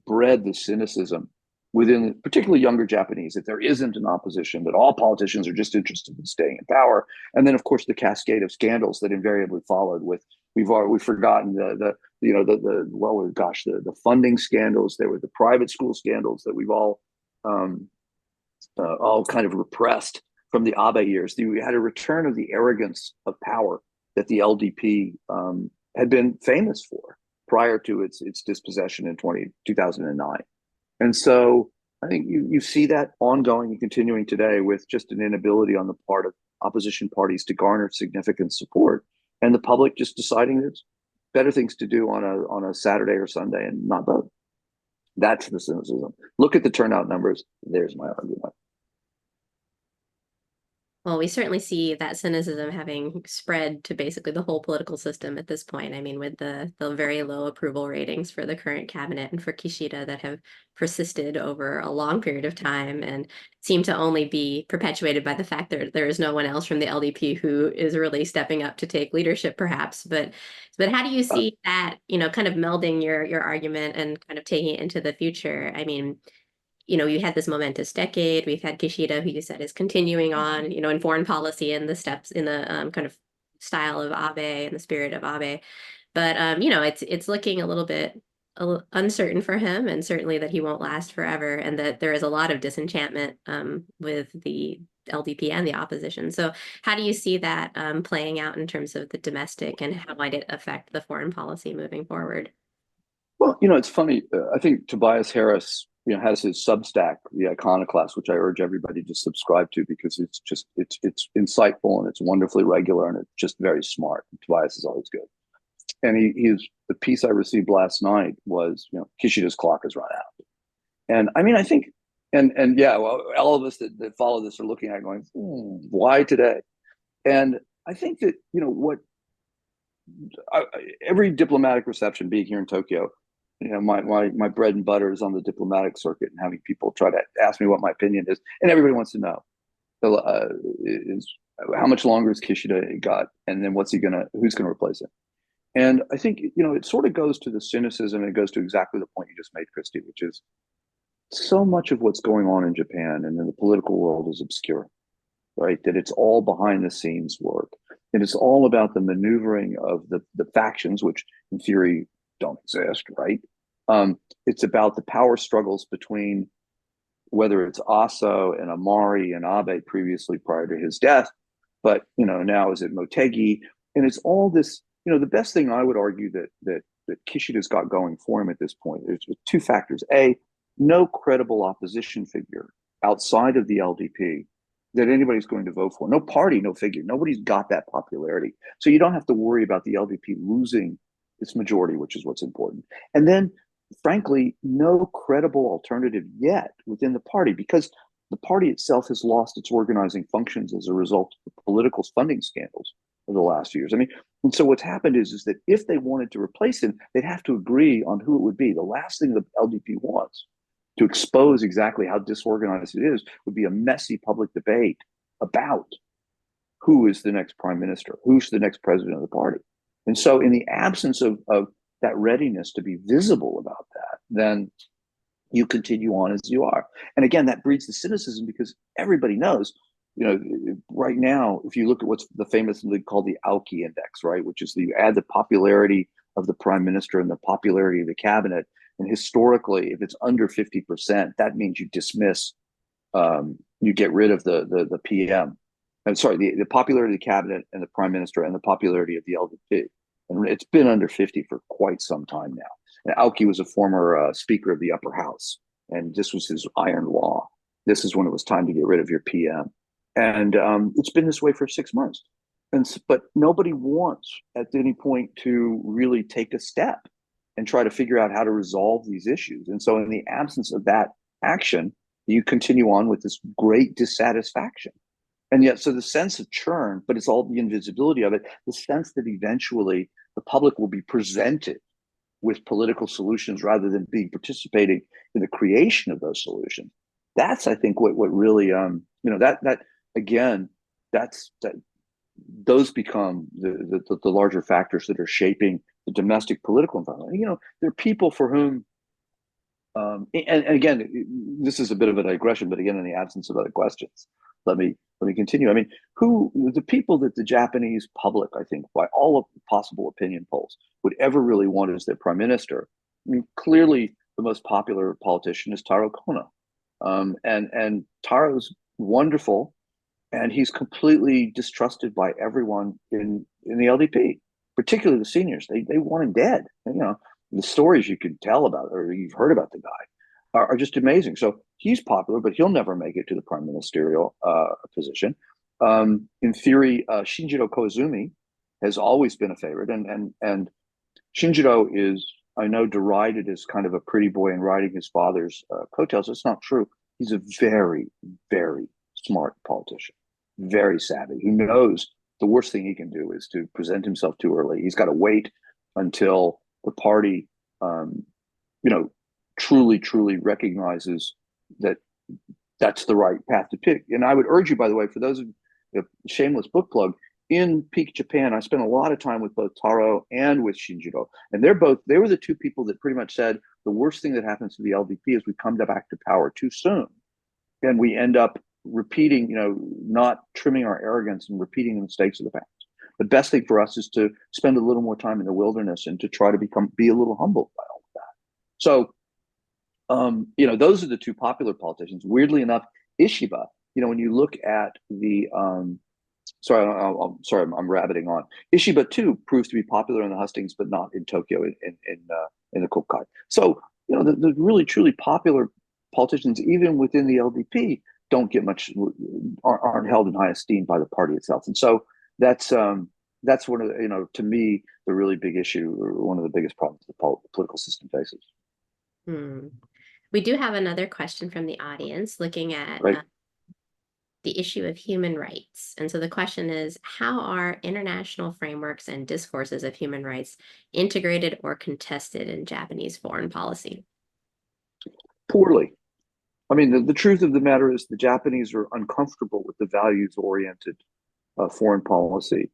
bred the cynicism within particularly younger Japanese that there isn't an opposition, that all politicians are just interested in staying in power. And then, of course, the cascade of scandals that invariably followed with we've forgotten the funding scandals. There were the private school scandals that we've all kind of repressed from the Abe years. We had a return of the arrogance of power that the LDP had been famous for prior to its dispossession in 2009. And so I think you see that ongoing and continuing today with just an inability on the part of opposition parties to garner significant support, and the public just deciding there's better things to do on a Saturday or Sunday and not vote. That's the cynicism. Look at the turnout numbers. There's my argument. Well, we certainly see that cynicism having spread to basically the whole political system at this point. I mean, with the very low approval ratings for the current cabinet and for Kishida that have persisted over a long period of time and seem to only be perpetuated by the fact that there is no one else from the LDP who is really stepping up to take leadership, perhaps. But how do you see that, kind of melding your argument and kind of taking it into the future? I mean, you had this momentous decade. We've had Kishida, who you said is continuing on, in foreign policy and the steps in the kind of style of Abe and the spirit of Abe. But it's looking a little bit uncertain for him, and certainly that he won't last forever, and that there is a lot of disenchantment with the LDP and the opposition. So how do you see that playing out in terms of the domestic, and how might it affect the foreign policy moving forward? Well, it's funny. I think Tobias Harris, has his Substack, the Iconoclast, which I urge everybody to subscribe to because it's insightful and it's wonderfully regular and it's just very smart. Tobias is always good. And the piece I received last night was, Kishida's clock has run out. And I mean, I think, and yeah, well, all of us that follow this are looking at it going, why today? And I think that, every diplomatic reception, being here in Tokyo, my bread and butter is on the diplomatic circuit and having people try to ask me what my opinion is, and everybody wants to know is how much longer is Kishida got, and then who's gonna replace him? And I think it sort of goes to the cynicism, and it goes to exactly the point you just made, Kristi, which is so much of what's going on in Japan and in the political world is obscure, right? That it's all behind the scenes work, and it's all about the maneuvering of the factions, which in theory don't exist, right? It's about the power struggles between whether it's Aso and Amari and Abe previously prior to his death, but now is it Motegi? And it's all this, the best thing I would argue that Kishida's got going for him at this point is two factors. A, no credible opposition figure outside of the LDP that anybody's going to vote for. No party, no figure. Nobody's got that popularity. So you don't have to worry about the LDP losing its majority, which is what's important. And then, frankly, no credible alternative yet within the party, because the party itself has lost its organizing functions as a result of the political funding scandals of the last few years. I mean, and so what's happened is that if they wanted to replace him, they'd have to agree on who it would be. The last thing the LDP wants to expose exactly how disorganized it is would be a messy public debate about who is the next prime minister, who's the next president of the party. And so in the absence of that readiness to be visible about that, then you continue on as you are. And again, that breeds the cynicism because everybody knows, right now, if you look at what's the famously called the Aoki index, right, which is you add the popularity of the prime minister and the popularity of the cabinet. And historically, if it's under 50%, that means you dismiss, you get rid of the PM. I'm sorry, the popularity of the cabinet and the prime minister and the popularity of the LDP. And it's been under 50 for quite some time now. And Aoki was a former Speaker of the Upper House, and this was his iron law. This is when it was time to get rid of your PM. And it's been this way for 6 months. But nobody wants at any point to really take a step and try to figure out how to resolve these issues. And so in the absence of that action, you continue on with this great dissatisfaction. And yet, so the sense of churn, but it's all the invisibility of it, the sense that eventually the public will be presented with political solutions rather than participating in the creation of those solutions. That's, I think, what really that again, that those become the larger factors that are shaping the domestic political environment. There are people for whom, and again, this is a bit of a digression, but again, in the absence of other questions, let me continue. I mean, who the people that the Japanese public, I think, by all of the possible opinion polls, would ever really want as their prime minister? I mean, clearly, the most popular politician is Taro Kono, and Taro's wonderful, and he's completely distrusted by everyone in the LDP, particularly the seniors. They want him dead. The stories you can tell about or you've heard about the guy are just amazing. So he's popular, but he'll never make it to the prime ministerial position. In theory, Shinjiro Koizumi has always been a favorite, and Shinjiro is, I know, derided as kind of a pretty boy and riding his father's coattails. It's not true. He's a very, very smart politician, very savvy. He knows the worst thing he can do is to present himself too early. He's got to wait until the party, truly, truly recognizes that that's the right path to pick. And I would urge you, by the way, for those of shameless book plug, in Peak Japan, I spent a lot of time with both Taro and with Shinjiro, and they were the two people that pretty much said the worst thing that happens to the LDP is we come back to power too soon, and we end up repeating, not trimming our arrogance and repeating the mistakes of the past. The best thing for us is to spend a little more time in the wilderness and to try to be a little humbled by all of that. So, those are the two popular politicians. Weirdly enough, Ishiba, when you look at the, I'm rabbiting on. Ishiba too proves to be popular in the hustings, but not in Tokyo in the Kokkai. So, the really truly popular politicians, even within the LDP, don't get much, aren't held in high esteem by the party itself. And so that's one of the, to me, the really big issue, or one of the biggest problems the political system faces. We do have another question from the audience looking at the issue of human rights. And so the question is, how are international frameworks and discourses of human rights integrated or contested in Japanese foreign policy? Poorly. I mean, the truth of the matter is the Japanese are uncomfortable with the values-oriented foreign policy,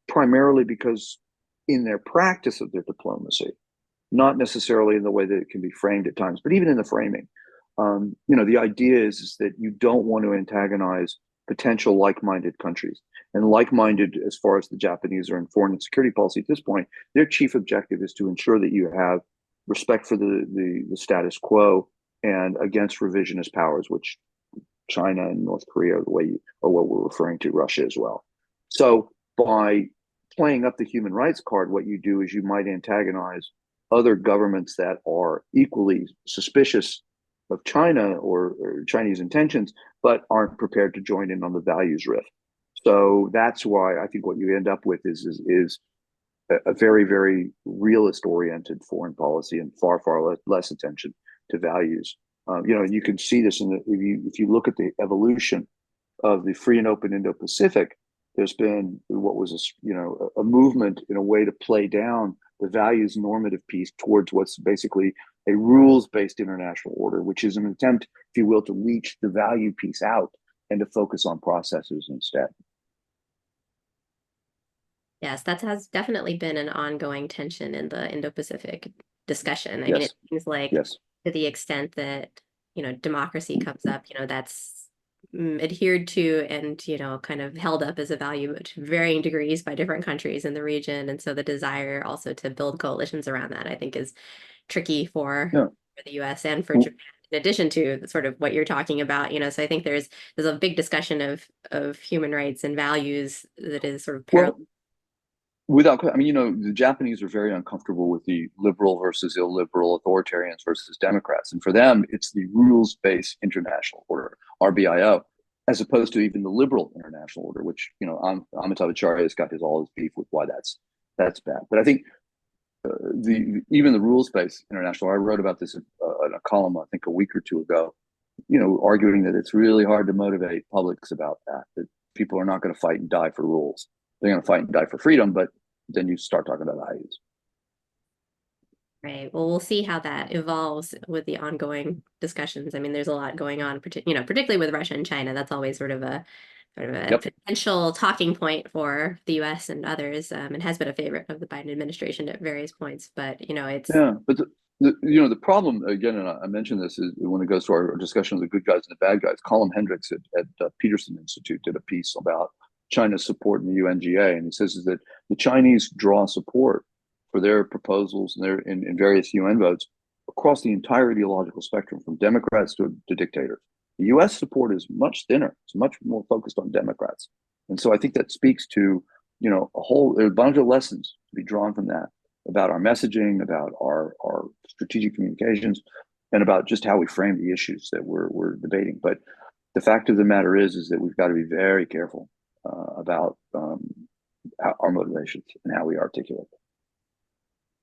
primarily because in their practice of their diplomacy, not necessarily in the way that it can be framed at times, but even in the framing, the idea is that you don't want to antagonize potential like-minded countries. And like-minded, as far as the Japanese are in foreign and security policy at this point, their chief objective is to ensure that you have respect for the status quo and against revisionist powers, which China and North Korea are what we're referring to, Russia as well. So by playing up the human rights card, what you do is you might antagonize other governments that are equally suspicious of China or Chinese intentions, but aren't prepared to join in on the values rift. So that's why I think what you end up with is a very, very realist-oriented foreign policy and far, far less attention to values. And you can see this if you look at the evolution of the free and open Indo-Pacific. There's been what was a movement in a way to play down the values normative piece towards what's basically a rules-based international order, which is an attempt, if you will, to leach the value piece out and to focus on processes instead. Yes, that has definitely been an ongoing tension in the Indo-Pacific discussion. I mean, it seems like to the extent that, democracy comes up, that's adhered to and, kind of held up as a value to varying degrees by different countries in the region. And so the desire also to build coalitions around that, I think, is tricky for the US and for Japan, in addition to sort of what you're talking about, so I think there's a big discussion of human rights and values that is sort of parallel. The Japanese are very uncomfortable with the liberal versus illiberal, authoritarians versus Democrats. And for them, it's the rules-based international order, RBIO, as opposed to even the liberal international order, which, Amitav Acharya has got all his beef with why that's bad. But I think even the rules-based international, I wrote about this in a column, I think a week or two ago, arguing that it's really hard to motivate publics about that people are not going to fight and die for rules. They're going to fight and die for freedom, but then you start talking about values. Right. Well, we'll see how that evolves with the ongoing discussions. I mean, there's a lot going on, particularly with Russia and China. That's always sort of a Yep. potential talking point for the U.S. and others, and has been a favorite of the Biden administration at various points. But it's Yeah, but the problem again, and I mentioned this, is when it goes to our discussion of the good guys and the bad guys. Colin Hendricks at Peterson Institute did a piece about China's support in the UNGA, and he says is that the Chinese draw support for their proposals and in various UN votes across the entire ideological spectrum, from Democrats to dictators. The U.S. support is much thinner; it's much more focused on Democrats, and so I think that speaks to there's a bunch of lessons to be drawn from that about our messaging, about our strategic communications, and about just how we frame the issues that we're debating. But the fact of the matter is that we've got to be very careful about our motivations and how we articulate them.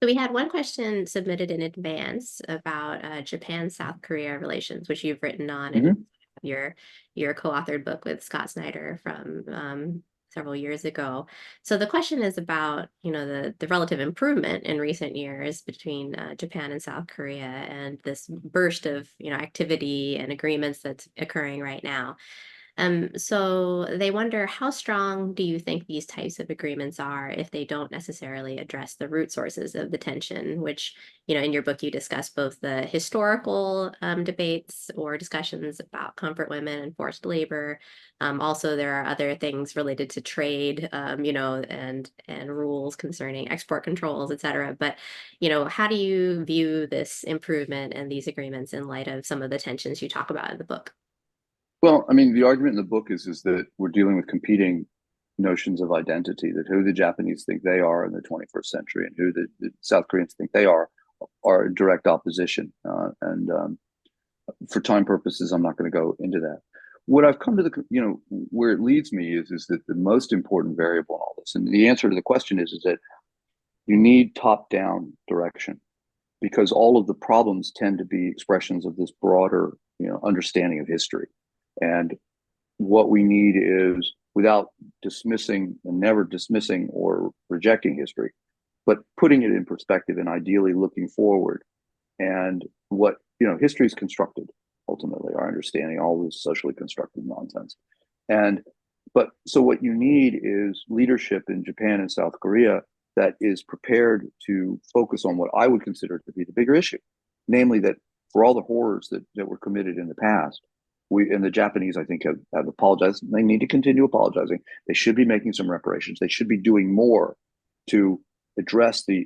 So we had one question submitted in advance about Japan-South Korea relations, which you've written on in Mm-hmm. your co-authored book with Scott Snyder from several years ago. So the question is about, the relative improvement in recent years between Japan and South Korea and this burst of, activity and agreements that's occurring right now. So they wonder, how strong do you think these types of agreements are if they don't necessarily address the root sources of the tension, which, in your book, you discuss both the historical debates or discussions about comfort women and forced labor. Also, there are other things related to trade, and rules concerning export controls, et cetera. But, how do you view this improvement and these agreements in light of some of the tensions you talk about in the book? Well, I mean, the argument in the book is that we're dealing with competing notions of identity, that who the Japanese think they are in the 21st century and who the South Koreans think they are in direct opposition. And for time purposes, I'm not going to go into that. What I've come to where it leads me is that the most important variable in all this, and the answer to the question is that you need top-down direction, because all of the problems tend to be expressions of this broader, understanding of history. And what we need is, without dismissing and never dismissing or rejecting history, but putting it in perspective and ideally looking forward. And what, history is constructed, ultimately, our understanding, all this socially constructed nonsense. So what you need is leadership in Japan and South Korea that is prepared to focus on what I would consider to be the bigger issue, namely that for all the horrors that were committed in the past, the Japanese, I think, have apologized. They need to continue apologizing. They should be making some reparations. They should be doing more to address the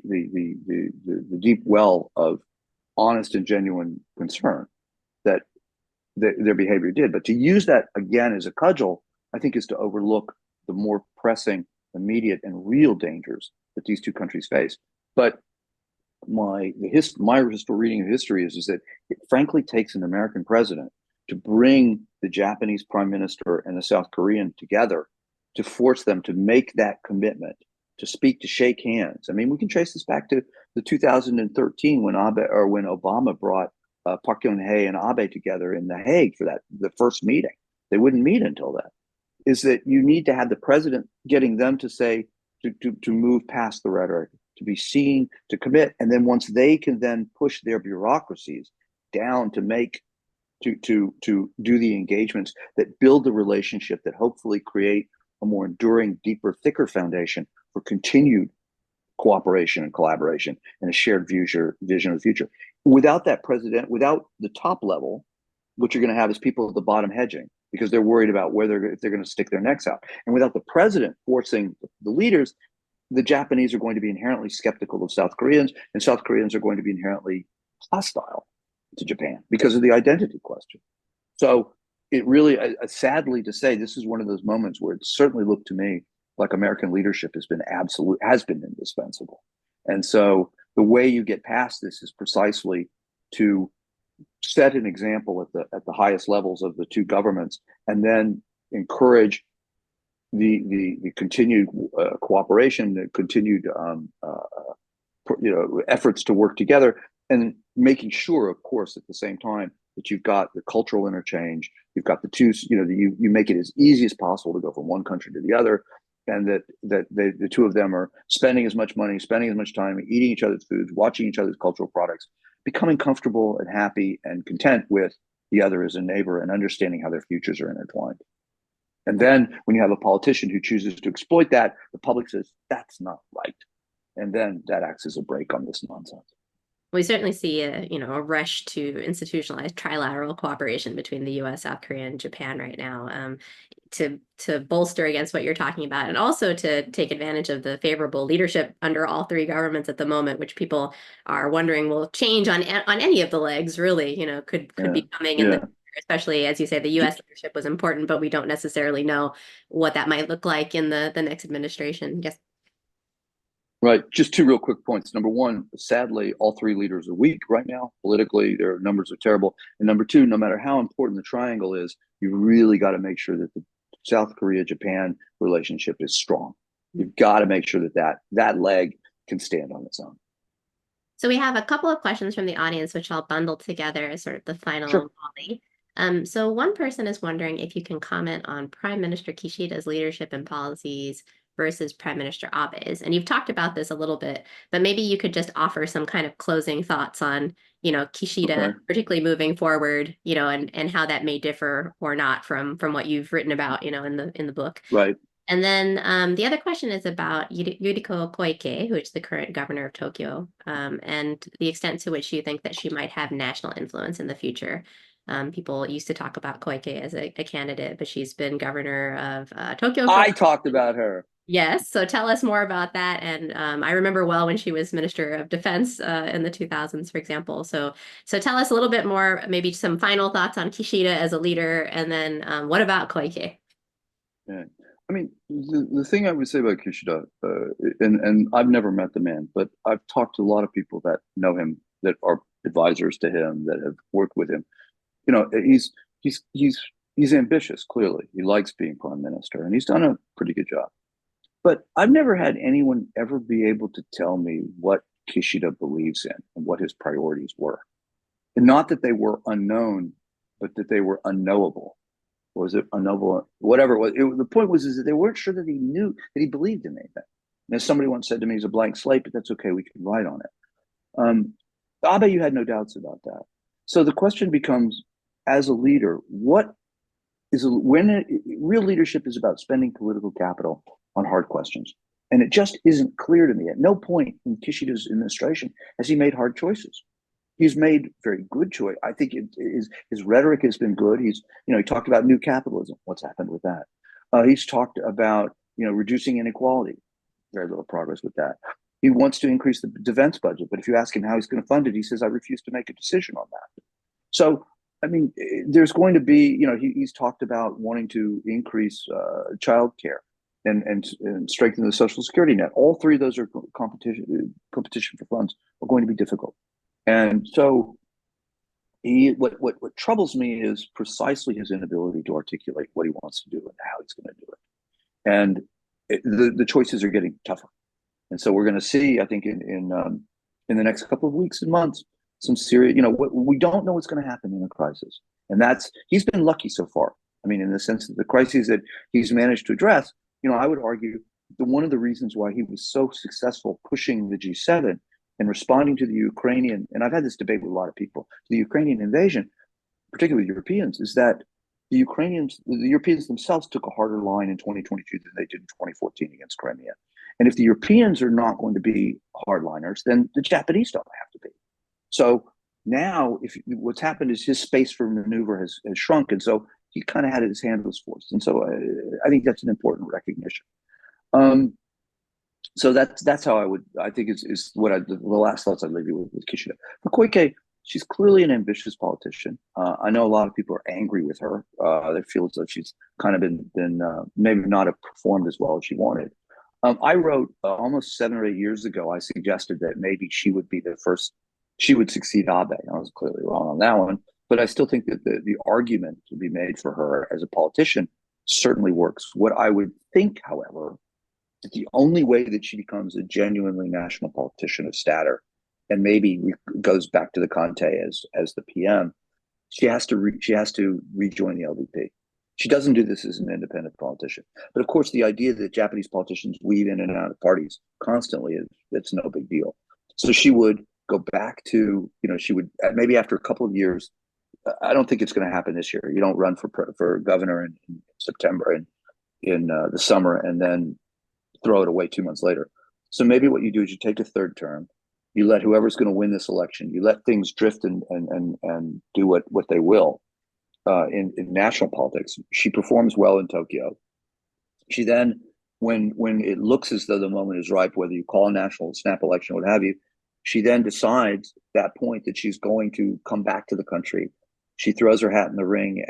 deep well of honest and genuine concern that their behavior did. But to use that again as a cudgel, I think, is to overlook the more pressing, immediate, and real dangers that these two countries face. But my reading of history is that it frankly takes an American president to bring the Japanese prime minister and the South Korean together, to force them to make that commitment, to speak, to shake hands. I mean, we can trace this back to the 2013 when Obama brought Park Geun-hye and Abe together in The Hague for the first meeting. They wouldn't meet until then. Is that you need to have the president getting them to say, to move past the rhetoric, to be seen, to commit, and then once they can then push their bureaucracies down to do the engagements that build the relationship that hopefully create a more enduring, deeper, thicker foundation for continued cooperation and collaboration and a shared vision of the future. Without that president, without the top level, what you're going to have is people at the bottom hedging because they're worried about if they're going to stick their necks out. And without the president forcing the leaders, the Japanese are going to be inherently skeptical of South Koreans, and South Koreans are going to be inherently hostile to Japan because of the identity question. So it really, sadly to say, this is one of those moments where it certainly looked to me like American leadership has been indispensable. And so the way you get past this is precisely to set an example at the highest levels of the two governments, and then encourage the continued cooperation, the continued efforts to work together, and making sure, of course, at the same time that you've got the cultural interchange, you've got the two, you make it as easy as possible to go from one country to the other, and the two of them are spending as much money, spending as much time, eating each other's foods, watching each other's cultural products, becoming comfortable and happy and content with the other as a neighbor, and understanding how their futures are intertwined. And then when you have a politician who chooses to exploit that, the public says, that's not right. And then that acts as a brake on this nonsense. We certainly see a rush to institutionalize trilateral cooperation between the U.S., South Korea, and Japan right now, to bolster against what you're talking about, and also to take advantage of the favorable leadership under all three governments at the moment, which people are wondering will change on any of the legs. Really, could be coming in the future, especially as you say, the U.S. leadership was important, but we don't necessarily know what that might look like in the next administration. Yes. Right. Just two real quick points. Number one, sadly, all three leaders are weak right now. Politically, their numbers are terrible. And number two, no matter how important the triangle is, you really got to make sure that the South Korea-Japan relationship is strong. You've got to make sure that leg can stand on its own. So we have a couple of questions from the audience, which I'll bundle together as sort of the final volley. So one person is wondering if you can comment on Prime Minister Kishida's leadership and policies versus Prime Minister Abe's. And you've talked about this a little bit, but maybe you could just offer some kind of closing thoughts on, Kishida, particularly moving forward, and how that may differ or not from what you've written about, in the book. Right. And then the other question is about Yuriko Koike, who is the current governor of Tokyo, and the extent to which you think that she might have national influence in the future. People used to talk about Koike as a candidate, but she's been governor of Tokyo. I talked about her. Yes. So tell us more about that. And I remember well when she was Minister of Defense in the 2000s, for example. So tell us a little bit more, maybe some final thoughts on Kishida as a leader. And then what about Koike? Yeah. I mean, the thing I would say about Kishida, and I've never met the man, but I've talked to a lot of people that know him, that are advisors to him, that have worked with him. He's ambitious. Clearly, he likes being prime minister, and he's done a pretty good job. But I've never had anyone ever be able to tell me what Kishida believes in and what his priorities were. And not that they were unknown, but that they were unknowable. Or was it unknowable? Whatever it was. The point was that they weren't sure that he knew that he believed in anything. And as somebody once said to me, he's a blank slate, but that's okay. We can write on it. Abe, you had no doubts about that. So the question becomes, as a leader, when real leadership is about spending political capital on hard questions. And it just isn't clear to me. At no point in Kishida's administration has he made hard choices. He's made very good choice. I think his rhetoric has been good. He talked about new capitalism. What's happened with that? He's talked about, reducing inequality. Very little progress with that. He wants to increase the defense budget, but if you ask him how he's going to fund it, he says, I refuse to make a decision on that. So, I mean, there's going to be, he's talked about wanting to increase child care and strengthen the social security net. All three of those are competition for funds are going to be difficult. And so what troubles me is precisely his inability to articulate what he wants to do and how he's going to do it. And the choices are getting tougher. And so we're going to see, I think, in the next couple of weeks and months, some serious, we don't know what's going to happen in a crisis. And he's been lucky so far. I mean, in the sense that the crises that he's managed to address, I would argue that one of the reasons why he was so successful pushing the G7 and responding to the Ukrainian, and I've had this debate with a lot of people, the Ukrainian invasion, particularly Europeans, is that the Europeans themselves took a harder line in 2022 than they did in 2014 against Crimea. And if the Europeans are not going to be hardliners, then the Japanese don't have to be. So now, what's happened is his space for maneuver has shrunk, and so he kind of had his hand was forced. And so I think that's an important recognition. So that's how I think is what the last thoughts I'd leave you with Kishida. For Koike, she's clearly an ambitious politician. I know a lot of people are angry with her. They feel as though she's kind of been maybe not have performed as well as she wanted. I wrote almost 7 or 8 years ago, I suggested that maybe she would be the first, she would succeed Abe. I was clearly wrong on that one, but I still think that the argument to be made for her as a politician certainly works. What I would think, however, that the only way that she becomes a genuinely national politician of stature, and maybe goes back to the Conte as the PM, she has to rejoin the LDP. She doesn't do this as an independent politician. But of course, the idea that Japanese politicians weave in and out of parties constantly is it's no big deal. So she would go back to, she would maybe after a couple of years. I don't think it's going to happen this year. You don't run for governor in September and in the summer and then throw it away 2 months later. So maybe what you do is you take a third term, you let whoever's going to win this election, you let things drift and do what they will in national politics. She performs well in Tokyo. She then, when it looks as though the moment is ripe, whether you call a national snap election, what have you, she then decides at that point that she's going to come back to the country. She throws her hat in the ring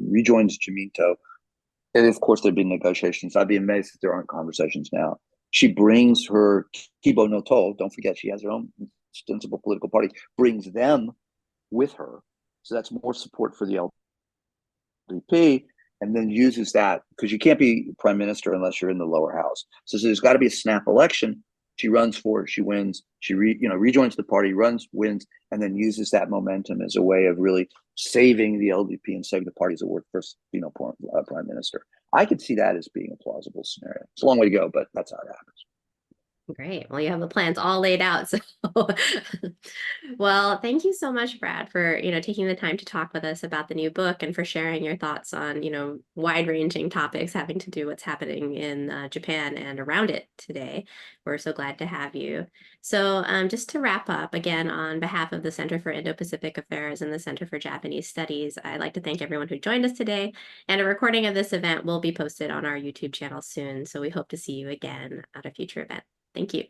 rejoins Jaminto. And of course, there've been negotiations. I'd be amazed if there aren't conversations now. She brings her Kibo no To, don't forget, she has her own ostensible political party, brings them with her. So that's more support for the LDP, and then uses that because you can't be prime minister unless you're in the lower house. So there's got to be a snap election. She runs for it, she wins, she rejoins the party, runs, wins, and then uses that momentum as a way of really saving the LDP and saving the party as a first prime minister. I could see that as being a plausible scenario. It's a long way to go, but that's how it happens. Great. Well, you have the plans all laid out. So, well, thank you so much, Brad, for, taking the time to talk with us about the new book and for sharing your thoughts on, wide-ranging topics having to do what's happening in Japan and around it today. We're so glad to have you. So just to wrap up, again, on behalf of the Center for Indo-Pacific Affairs and the Center for Japanese Studies, I'd like to thank everyone who joined us today. And a recording of this event will be posted on our YouTube channel soon. So we hope to see you again at a future event. Thank you.